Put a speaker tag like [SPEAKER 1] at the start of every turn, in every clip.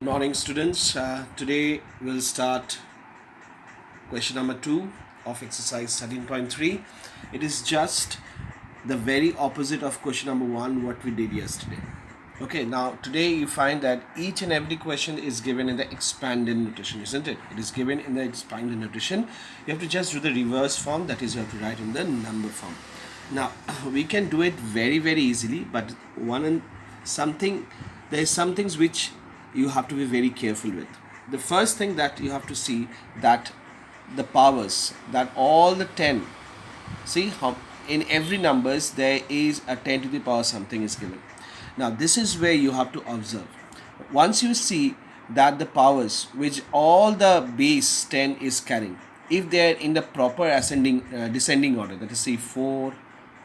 [SPEAKER 1] Good morning, students. Today we'll start question number 2 of exercise 13.3. It is just the very opposite of question number 1 what we did yesterday. Okay, now today you find that each and every question is given in the expanded notation, isn't it? It is given in the expanded notation. You have to just do the reverse form, that is, you have to write in the number form. Now we can do it very easily, but there is some things which you have to be very careful with. The first thing that you have to see, that the powers, that all the 10, see how in every numbers there is a 10 to the power something is given. Now this is where you have to observe. Once you see that the powers which all the base 10 is carrying, if they are in the proper ascending descending order, that is, say 4,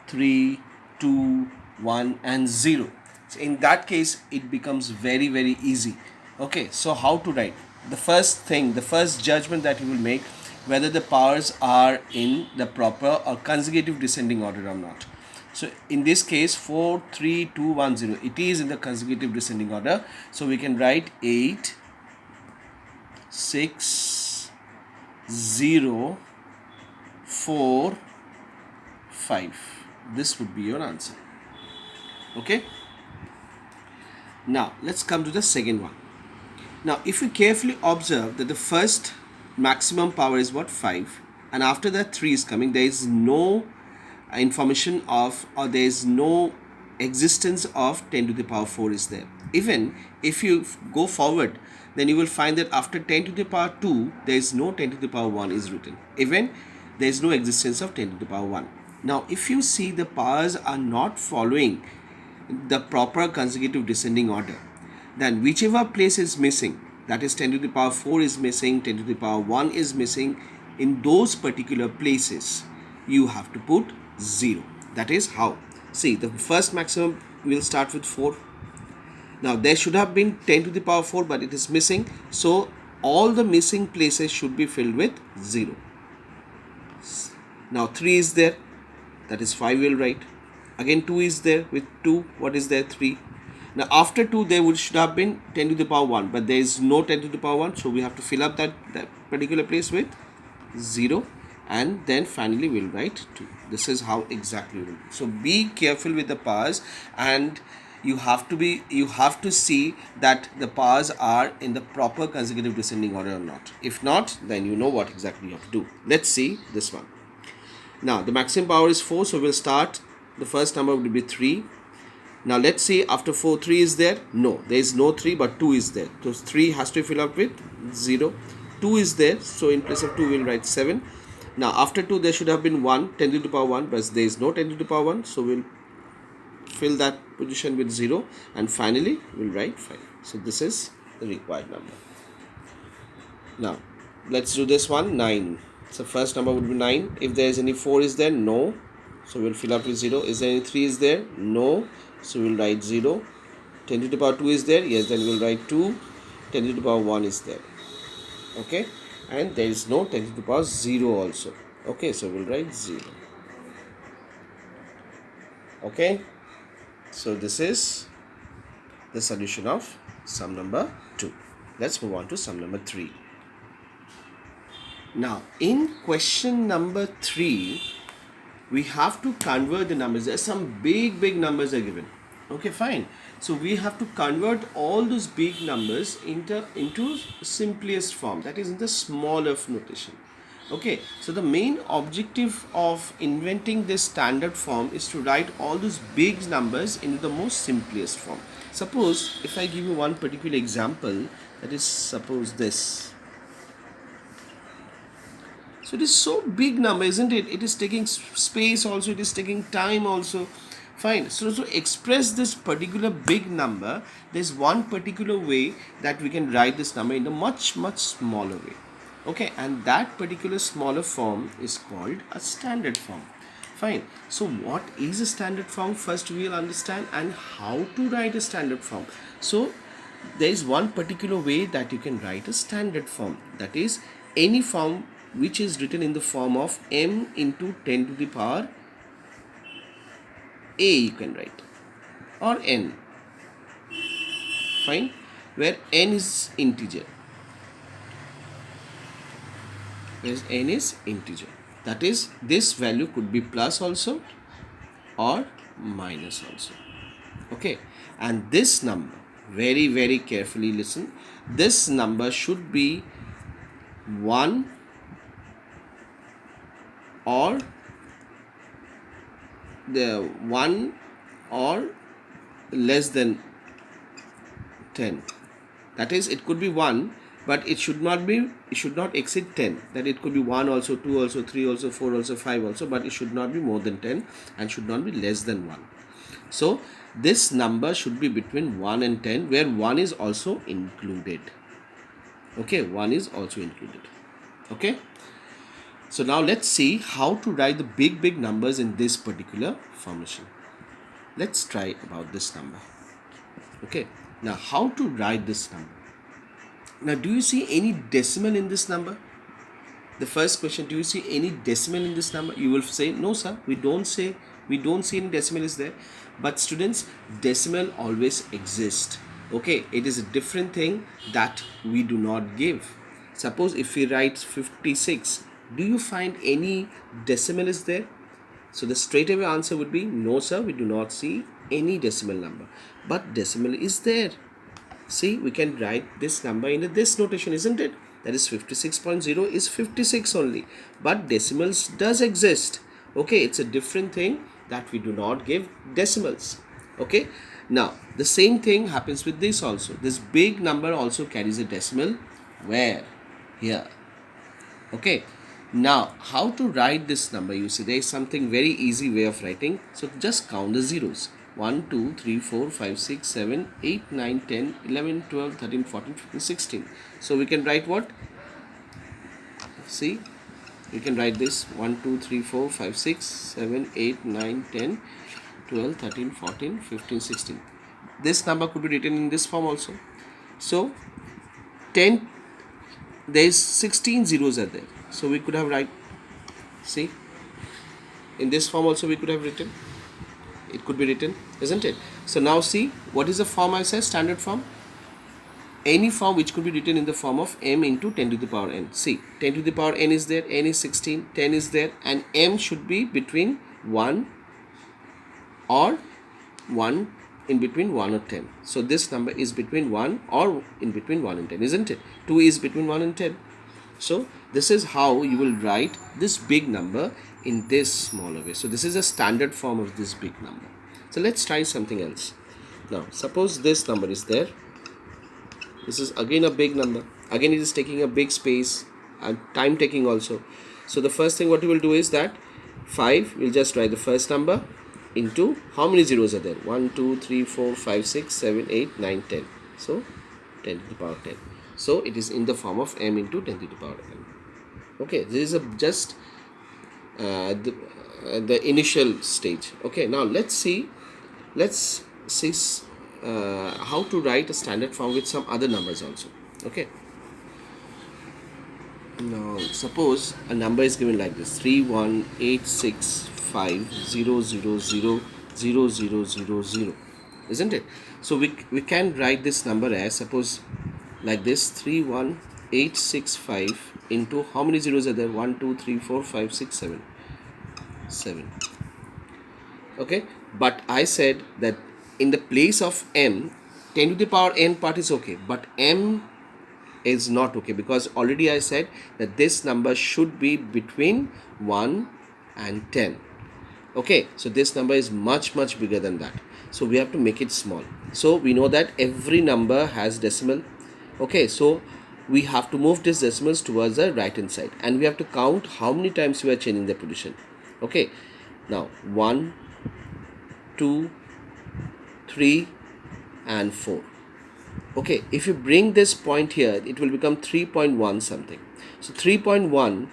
[SPEAKER 1] 3, 2, 1 and 0, so in that case it becomes very easy. Okay, so how to write? The first thing, the first judgment that you will make, whether the powers are in the proper or consecutive descending order or not. So in this case 4, 3, 2, 1, 0, it is in the consecutive descending order, so we can write 8, 6, 0, 4, 5. This would be your answer. Okay, now let's come to the second one. Now if you carefully observe that the first maximum power is what, 5, and after that 3 is coming, there is no information of, or there is no existence of 10 to the power 4 is there. Even if you go forward, then you will find that after 10 to the power 2 there is no 10 to the power 1 is written. Even there is no existence of 10 to the power 1. Now if you see the powers are not following the proper consecutive descending order, then whichever place is missing, that is 10 to the power 4 is missing, 10 to the power 1 is missing, in those particular places you have to put 0. That is how. See, the first maximum will start with 4. Now there should have been 10 to the power 4, but it is missing, so all the missing places should be filled with 0. Now 3 is there, that is 5 will write. Again 2 is there, with 2 what is there, 3. Now after 2 there should have been 10 to the power 1, but there is no 10 to the power 1, so we have to fill up that particular place with 0, and then finally we'll write 2. This is how exactly we will do. So be careful with the powers, and you have to see that the powers are in the proper consecutive descending order or not. If not, then you know what exactly you have to do. Let's see this one. Now the maximum power is 4, so we'll start. The first number will be 3. Now let's see, after 4 3 is there? No, there is no 3, but 2 is there. So 3 has to be filled up with 0. 2 is there, so in place of 2 we'll write 7. Now after 2 there should have been 1, 10 to the power 1, but there is no 10 to the power 1, so we'll fill that position with 0, and finally we'll write 5. So this is the required number. Now let's do this one. 9. So first number would be 9. If there is any 4 is there? No, so we'll fill up with 0. Is there any 3 is there? No, so we'll write 0. 10 to the power 2 is there? Yes, then we'll write 2. 10 to the power 1 is there. Okay, and there is no 10 to the power 0 also. Okay, so we'll write 0. Okay, so this is the solution of sum number 2. Let's move on to sum number 3. Now in question number 3 we have to convert the numbers. There are some big numbers are given. Okay, fine. So we have to convert all those big numbers into simplest form, that is in the smaller notation. Okay, so the main objective of inventing this standard form is to write all those big numbers into the most simplest form. Suppose if I give you one particular example, that is, suppose this. So it is so big number, isn't it? It is taking space also, it is taking time also. Fine. So to express this particular big number, there is one particular way that we can write this number in a much smaller way. Okay, and that particular smaller form is called a standard form. Fine. So what is a standard form? First we will understand, and how to write a standard form. So there is one particular way that you can write a standard form, that is any form which is written in the form of m into 10 to the power a, you can write, or n. Fine. where n is integer. Where n is integer. That is, this value could be plus also or minus also. Okay, and this number, very very carefully listen, this number should be 1 or the 1 or less than 10. That is, it could be 1, but it should not exceed 10. That it could be 1 also, 2 also, 3 also, 4 also, 5 also, but it should not be more than 10 and should not be less than 1. So this number should be between 1 and 10, where 1 is also included. Okay, 1 is also included. Okay, so now let's see how to write the big numbers in this particular formation. Let's try about this number. Okay, now how to write this number? Now, do you see any decimal in this number? The first question, do you see any decimal in this number? You will say, no sir, we don't see any decimal is there. But students, decimal always exists. Okay, it is a different thing that we do not give. Suppose if we write 56, do you find any decimal is there? So the straightaway answer would be, no sir, we do not see any decimal number. But decimal is there. See, we can write this number in this notation, isn't it? That is 56.0 is 56 only. But decimals does exist. Okay, it's a different thing that we do not give decimals. Okay, now the same thing happens with this also. This big number also carries a decimal. Where? Here. Okay, now how to write this number? You see, there is something very easy way of writing. So just count the zeros. 1, 2, 3, 4, 5, 6, 7, 8, 9, 10, 11, 12, 13, 14, 15, 16. So we can write what? See, we can write this 1, 2, 3, 4, 5, 6, 7, 8, 9, 10, 12, 13, 14, 15, 16. This number could be written in this form also. So 10, there is 16 zeros are there. So we could have write, see, in this form also we could have written. It could be written, isn't it? So now see, what is the form I said? Standard form. Any form which could be written in the form of m into 10 to the power n. See, 10 to the power n is there, n is 16, 10 is there, and m should be between 1 or 1 in between 1 or 10. So this number is between 1 or in between 1 and 10, isn't it? 2 is between 1 and 10. So this is how you will write this big number in this smaller way. So this is a standard form of this big number. So let's try something else. Now suppose this number is there. This is again a big number. Again it is taking a big space and time taking also. So the first thing what we will do is that 5, we'll just write the first number into how many zeros are there? 1, 2, 3, 4, 5, 6, 7, 8, 9, 10. So 10 to the power 10. So it is in the form of m into 10 to the power n. Okay, this is just the initial stage. Okay, now let's see how to write a standard form with some other numbers also. Okay, now suppose a number is given like this: 3186500000000, isn't it? So we can write this number as, suppose like this: 31865 into how many zeros are there? 1, 2, 3, 4, 5, 6, 7. Okay, but I said that in the place of m, 10 to the power n part is okay, but m is not okay, because already I said that this number should be between 1 and 10. Okay, so this number is much bigger than that, so we have to make it small. So we know that every number has decimal. Okay, so we have to move these decimals towards the right hand side, and we have to count how many times we are changing the position. Okay, now 1, 2, 3 and 4. Okay, if you bring this point here, it will become 3.1 something. So 3.1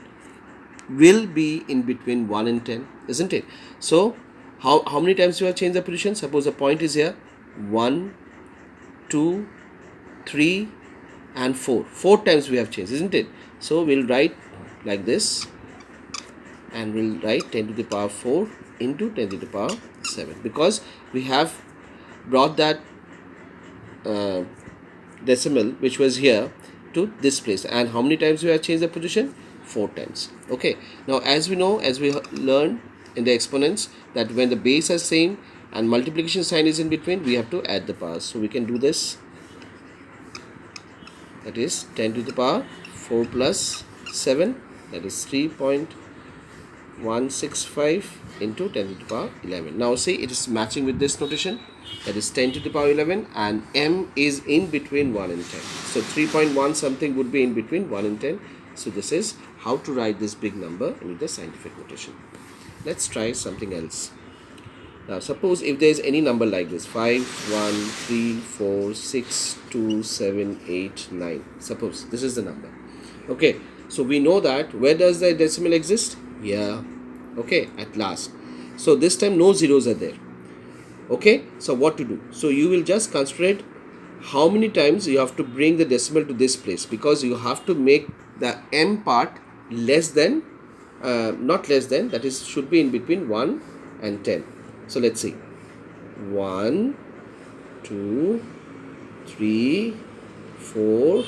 [SPEAKER 1] will be in between 1 and 10, isn't it? So how many times you have changed the position? Suppose the point is here, 1, 2, 3 and 4. 4 times we have changed, isn't it? So we'll write like this, and we'll write 10 to the power 4 into 10 to the power 7, because we have brought that decimal which was here to this place. And how many times we have changed the position? 4 times. Okay, now as we know, as we learned in the exponents, that when the base are same and multiplication sign is in between, we have to add the powers. So we can do this. That is 10 to the power 4 plus 7, that is 3.165 into 10 to the power 11. Now see, it is matching with this notation, that is 10 to the power 11, and m is in between 1 and 10. So 3.1 something would be in between 1 and 10. So this is how to write this big number in the scientific notation. Let's try something else. Now suppose if there is any number like this, 5, 1, 3, 4, 6, 2, 7, 8, 9. Suppose this is the number. Okay, so we know that where does the decimal exist? Here. Okay, at last. So this time no zeros are there. Okay, so what to do? So you will just consider how many times you have to bring the decimal to this place, because you have to make the m part less than, not less than, that is should be in between 1 and 10. So let's see, 1, 2, 3, 4,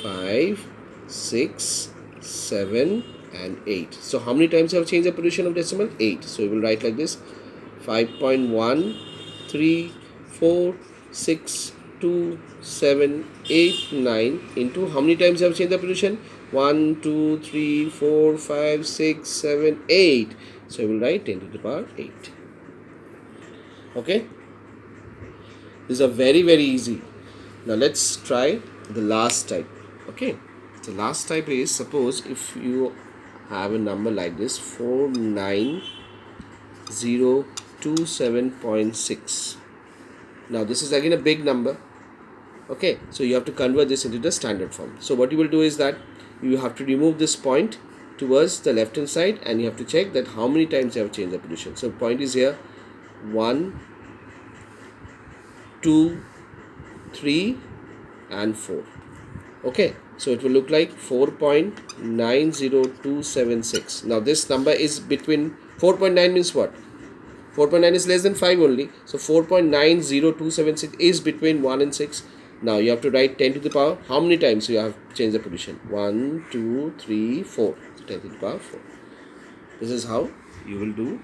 [SPEAKER 1] 5, 6, 7 and 8. So how many times you have changed the position of decimal? 8. So you will write like this, 5.1, 3, 4, 6, 2, 7, 8, 9 into how many times you have changed the position? 1, 2, 3, 4, 5, 6, 7, 8. So you will write 10 to the power 8. Okay, these are very easy. Now let's try the last type. Okay, the last type is, suppose if you have a number like this, 49027.6. now this is again a big number. Okay, so you have to convert this into the standard form. So what you will do is that you have to remove this point towards the left hand side, and you have to check that how many times you have changed the position. So point is here, 1, 2, 3 and 4. Okay, so it will look like 4.90276. now this number is between, 4.9 means what? 4.9 is less than 5 only. So 4.90276 is between 1 and 6. Now you have to write 10 to the power. How many times you have changed the position? 1, 2, 3, 4. So 10 to the power 4. This is how you will do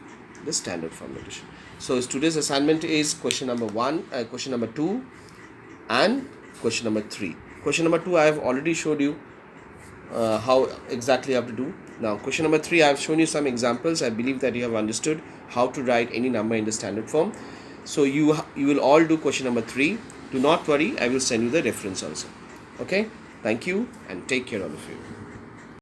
[SPEAKER 1] the standard form notation. So today's assignment is question number 1, question number 2 and question number 3. Question number 2 I have already showed you how exactly you have to do. Now question number 3 I have shown you some examples. I believe that you have understood how to write any number in the standard form. So you will all do question number 3. Do not worry, I will send you the reference also. Okay, thank you and take care all of you.